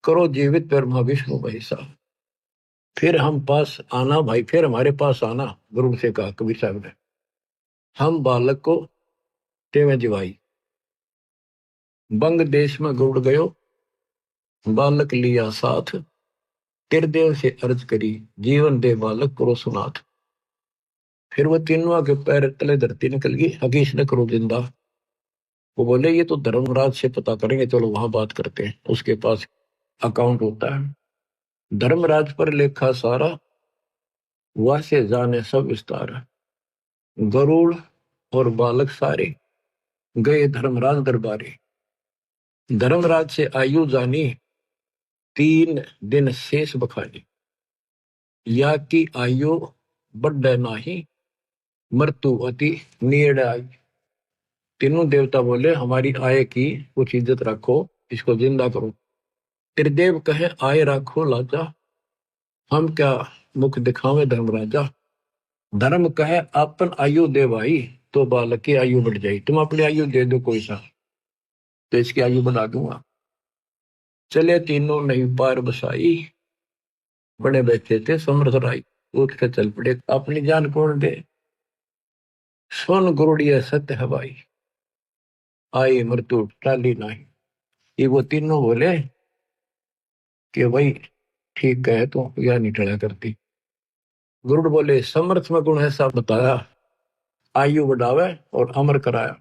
A: करो जीवित ब्रह्मा विष्णु महेशा। फिर हम पास आना भाई, फिर हमारे पास आना, गुरु से कहा कबीर साहब ने। हम बालक को तेवे जिवाई। बंग देश में गुड़ गयो, बालक लिया साथ। तिरदेव से अर्ज करी, जीवन दे बालक करो सुनाथ। फिर वो तीनों के पैर तले धरती निकल गई, हकीश ने करो जिंदा। वो बोले ये तो धर्मराज से पता करेंगे, चलो वहां बात करते हैं, उसके पास अकाउंट होता है। धर्मराज पर लेखा सारा, वह से जाने सब विस्तार। गरुड़ और बालक सारे गए धर्मराज दरबारी। धर्मराज से आयु जानी, 3 दिन शेष बखानी, या की आयु बढ़ नाही, मृत्यु अति नेड़ आई। तीनों देवता बोले हमारी आय की कुछ इज्जत रखो, इसको जिंदा करो। त्रिदेव कहे आय राखो लाजा, हम क्या मुख दिखावे धर्मराजा। धर्म कहे अपन आयु दे भाई, तो बालक की आयु बढ़ जाए। तुम अपनी आयु दे दो कोई सा, तो इसकी आयु बढ़ा दूंगा। चले तीनों नहीं पार बसाई, बड़े बैठे थे समर्थ राय। उठ के चल पड़े, अपनी जान कौन दे, सुन गुरुड़िया सत्य है भाई, आई मृत्यु टाली नहीं। ये वो तीनों बोले कि भाई ठीक है, तो या नहीं टला करती। गुरुड़ बोले समर्थ में गुण ऐसा बताया, आयु बढ़ावे और अमर कराया।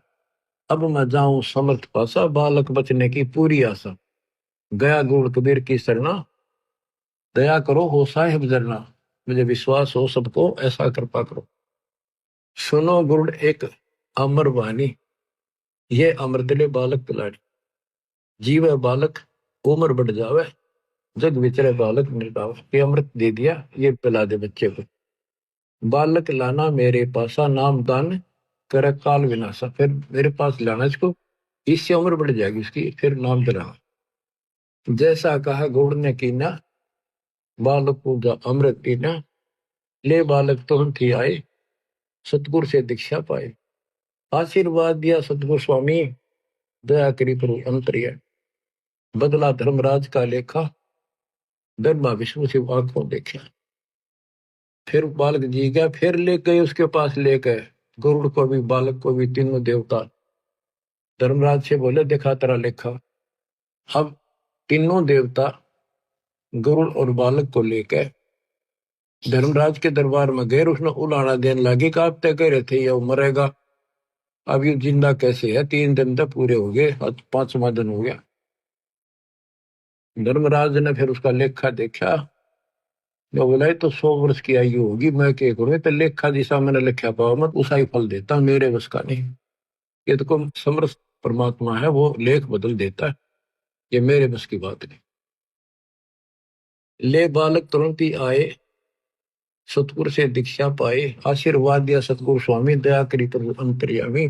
A: अब मैं जाऊं समर्थ पासा, बालक बचने की पूरी आशा। गया गुरु कबीर की शरणा, दया करो हो साहिब जरना। मुझे विश्वास हो सबको, ऐसा कृपा करो। सुनो गुरुड़ एक अमर वाणी, ये अमृतले बालक पिलाड़ी। जीवे बालक उम्र बढ़ जावे, जग विचरे बालक निर्दाव। ये अमृत दे दिया, ये पिला दे बच्चे को। बालक लाना मेरे पासा, नाम दान कर काल विनाशा। फिर मेरे पास लाना इसको, इससे उम्र बढ़ जाएगी उसकी, फिर नाम दिला। जैसा कहा गौड़ ने कीना, बालक को अमृत पीना। ले बालक तो हम थी आए, सतगुरु से दीक्षा पाए। आशीर्वाद दिया सतगुरु स्वामी, दया करी प्रभु अंतर्य। बदला धर्मराज का लेखा, धर्मा विष्णु से आंखों देखा। फिर बालक जी गया, फिर ले गए उसके पास, ले गए गरुड़ को भी बालक को भी, तीनों देवता। धर्मराज से बोले देखा तेरा लेखा। अब तीनों देवता गरुड़ और बालक को लेकर धर्मराज के दरबार में गए। उसने उलाना देने लगे कि आप तय कह रहे थे ये मरेगा, अब ये जिंदा कैसे है। 3 दिन तक पूरे हो गए, आज 5वां दिन हो गया। धर्मराज ने फिर उसका लेखा देखा, जो बोला तो 100 वर्ष की आयु होगी। मैं क्या करूँ, तो लेखा दिशा मैंने लिखा पाओ मत, उसा ही फल देता, मेरे बस का नहीं। ये तो कौन समर्थ परमात्मा है, वो लेख बदल देता है, ये मेरे बस की बात नहीं। ले बालक तुरंत ही आए, सतगुरु से दीक्षा पाए। आशीर्वाद दिया सतगुरु स्वामी, दया करी प्रभु अंतर्यामी।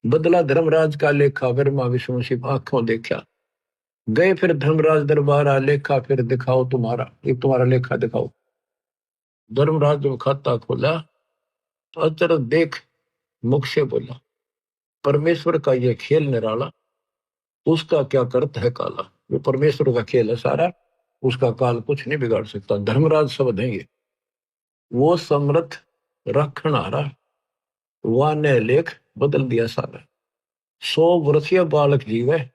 A: बदला धर्मराज का लेखा, ब्रह्मा विष्णु शिव आंखों देखा। गए फिर धर्मराज दरबार, लेखा फिर दिखाओ तुम्हारा, ये तुम्हारा लेखा दिखाओ। धर्मराज जब खाता खोला, तो अचरज देख मुख से बोला, परमेश्वर का ये खेल निराला, उसका क्या करत है काला। ये परमेश्वर का खेल है सारा, उसका काल कुछ नहीं बिगाड़ सकता। धर्मराज शब्द है ये, वो समर्थ रखनारा, वह ने लेख बदल दिया सारा। 100 वर्षीय बालक जीवे,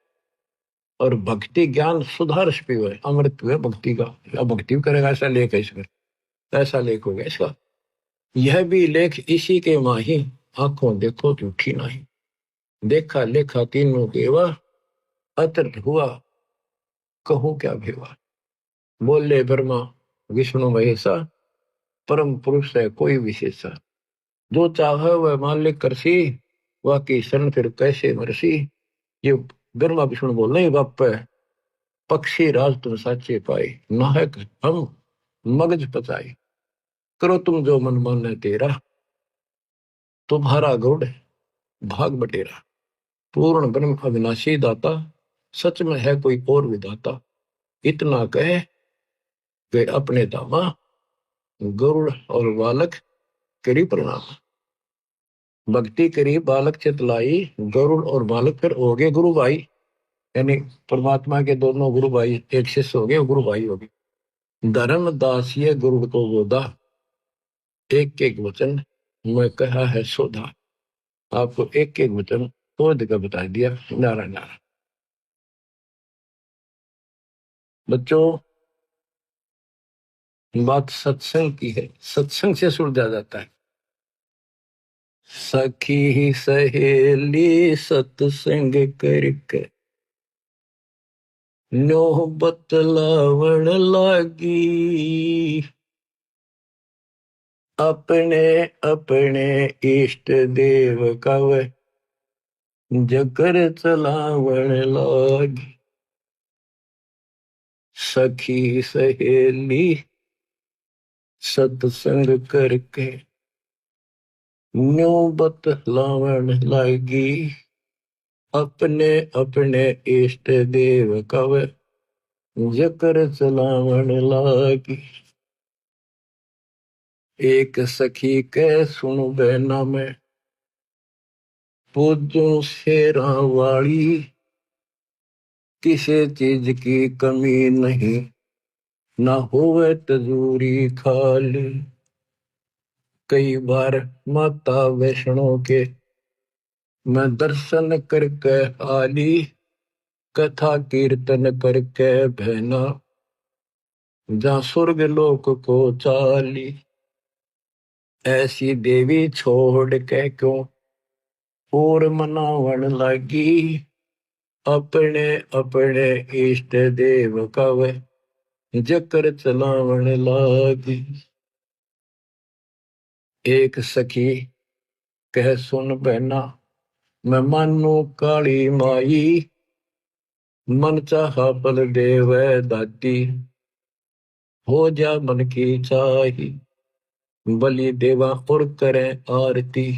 A: और भक्ति ज्ञान सुधारस पीवे, अमृत पीवे भक्ति का। या भक्ति करेगा ऐसा लेख है इसमें, ऐसा लेख हो गया इसका। यह भी लेख इसी के माही, आंखों देखो झूठी नहीं। देखा लेखा तीनों केवा, अतर हुआ कहूं क्या भेवा। बोले ब्रह्मा विष्णु महेशा, परम पुरुष है कोई विशेषा। जो चाहे वह मालिक करसी, वाकी शरण फिर कैसे मरसी। ये ब्रह्मा विष्णु बोल रहे बाप है, पक्षी राज तुम साचे पाए, नाहक हम मगज पचाए। करो तुम जो मन माने तेरा, तुम्हारा गौड़ भाग बटेरा। पूर्ण ब्रह्म अविनाशी दाता, सच में है कोई और विधाता। इतना कहे वे अपने दामा, गरुड़ और बालक करी प्रणाम। भक्ति करी बालक चितलाई, गरुड़ और बालक फिर हो गए गुरु भाई। यानी परमात्मा के दोनों गुरु भाई, एक शिष्य हो गए, गुरु भाई हो गए। धर्म दास ये गुरु को गोदा, एक एक वचन मैं कहा है सोधा। आपको एक एक वचन तोड़ का बता दिया। नारायण नारायण। बच्चों, बात सत्संग की है, सत्संग से सुलझा जाता है। सखी सहेली सत्संग करके, नो बतलावण लागी। अपने अपने इष्ट देव कव, जकर चलावण लागी। सखी सहेली सत्संग करके न्यू बतलावन लागी, अपने अपने इष्ट देव कव जकर चलावन लागी। एक सखी के सुन बहना में पूजू शेरा वाली, किसी चीज की कमी नहीं, ना होवे तजूरी खाली। कई बार माता वैष्णो के मैं दर्शन करके आली, कथा कीर्तन करके बहना जहाँ स्वर्ग लोक को चाली। ऐसी देवी छोड़ के क्यों और मनावन लगी, अपने अपने इष्ट देव कव जकर चलावन लागी। एक सखी कह सुन बहना, मैं मानू काली माई, मन चाहा पल देव दाती, हो जा मन की चाही। बलि देवा और करें आरती,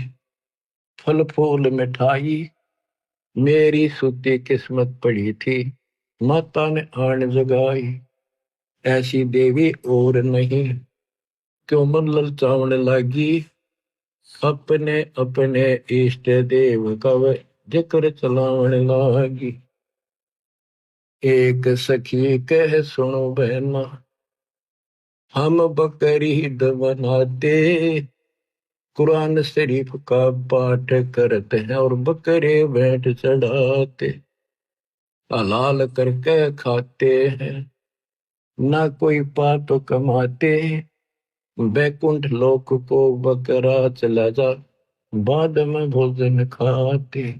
A: फल फूल मिठाई, मेरी सूती किस्मत पड़ी थी, माता ने आन जगाई। ऐसी देवी और नहीं, क्यों मन ललचावन लागी, अपने अपने इष्ट देव कव जिक्र चलावन लागी। एक सखी कह सुनो बहना, हम बकरीद बनाते, कुरान शरीफ का पाठ करते हैं और बकरे भेंट चढ़ाते, हलाल करके खाते हैं, ना कोई पाप कमाते, बैकुंठ लोक को बकरा चला जा, बाद में भोजन खाते।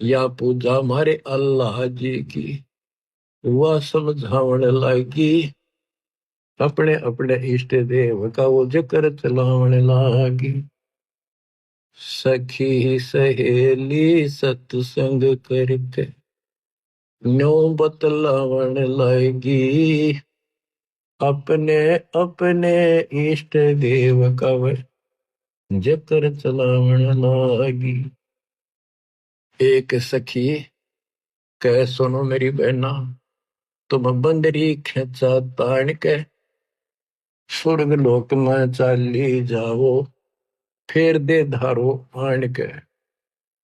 A: या पूजा हमारे अल्लाह जी की, वह समझावन लागी, अपने अपने इष्ट देव का वो जिक्र चलावन लागी। सखी सहेली सत्संग करके न्यो बतलावन लागी, अपने अपने इष्ट देव का जिक्र चलावन लागी। एक सखी कह सुनो मेरी बहना, तुम बंदरी खेचा तान के स्वर्ग लोक में चाली जाओ, फिर दे धारो आन के।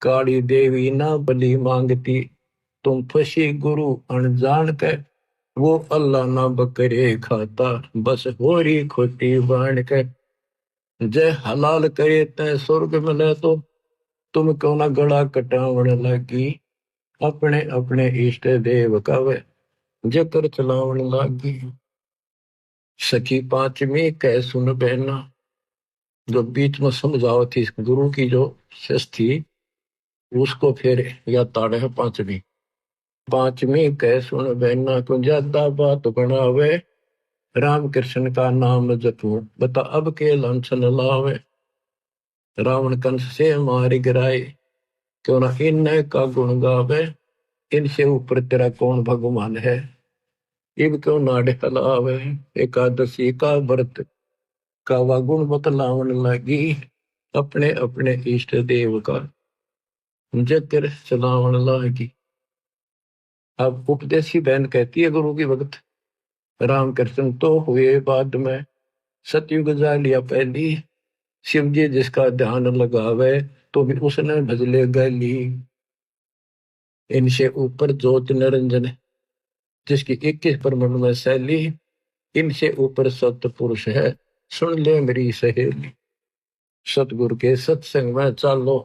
A: काली देवी ना बलि मांगती, तुम फसी गुरु अनजान के, वो अल्लाह ना बकरे खाता, बस होरी खोटी बाण के। जय हलाल करे तय स्वर्ग मिले, तो तुम क्यों ना गला कटावण लगी, अपने अपने इष्ट देव का वे जिक्र चलावण लागी। सखी पांचवी कह सुन बहना, जो बीच में समझाओ थी गुरु की जो शिष्य थी, उसको फिर या ताड़े है पांचवी। पांचवी कह सुन बहना, को ज्यादा बात बनावे, राम कृष्ण का नाम जपू, बता अब के लांछन लावे। रावण कंस से मार गिराए, क्यों ना इन का गुण गावे, इनसे ऊपर तेरा कौन भगवान है, इब क्यों नाड़ हलावे। एकादशी का व्रत का वा गुण बतलावन लगी, अपने अपने इष्ट देव का जिक्र चलावन लगी। अब उपदेशी बहन कहती है गुरु की भगत, राम कृष्ण तो हुए बाद में, सतयुग जा लिया पहली, शिव जी जिसका ध्यान लगावे, तो भी उसने भजले गली। इनसे ऊपर ज्योति निरंजन, जिसकी 21 परमाणु में शैली, इनसे ऊपर सत्य पुरुष है, सुन ले मेरी सहेली। सतगुरु के सत्संग में चालो,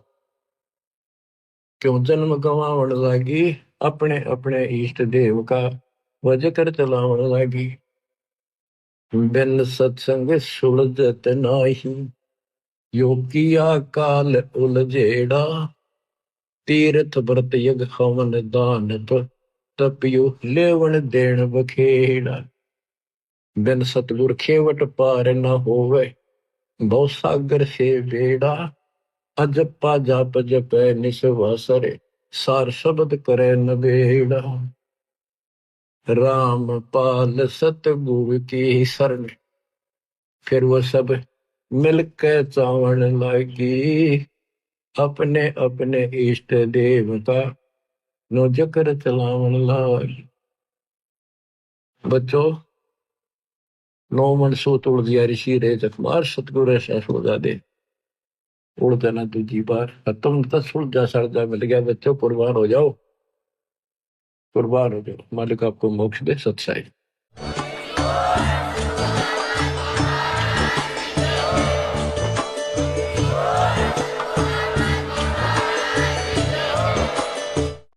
A: क्यों जन्म गवावन लागी, अपने अपने इष्ट देव का वह जिक्र चलावन लागी। बिन सत्संग सुलझत नाही, योगिया काल उलझेड़ा, तीर्थ व्रत यज्ञ हवन दान तपियो लेवन देन बखेड़ा। बिन सतगुर खेवट पार न होवे, भव सागर से बेड़ा, अजपा जाप जपै निसवासरे, सार शब्द करे नबेड़ा। राम पाल सतगुरु की शरण। फिर वो सब मिलकर चावण लागी, अपने अपने इष्ट देवता नो जकर चलावन लागी। बच्चों, नौ मन सो तोड़ दिया ऋषि रे जखमार, सतगुरु ऐसा सोजा दे उड़ जाना दूजी बार। तुम तो सुलझा सड़जा मिल गया बच्चों, कुर्बान हो जाओ, कुर्बान हो जाओ। मालिक आपको मोक्ष दे। सत्साई।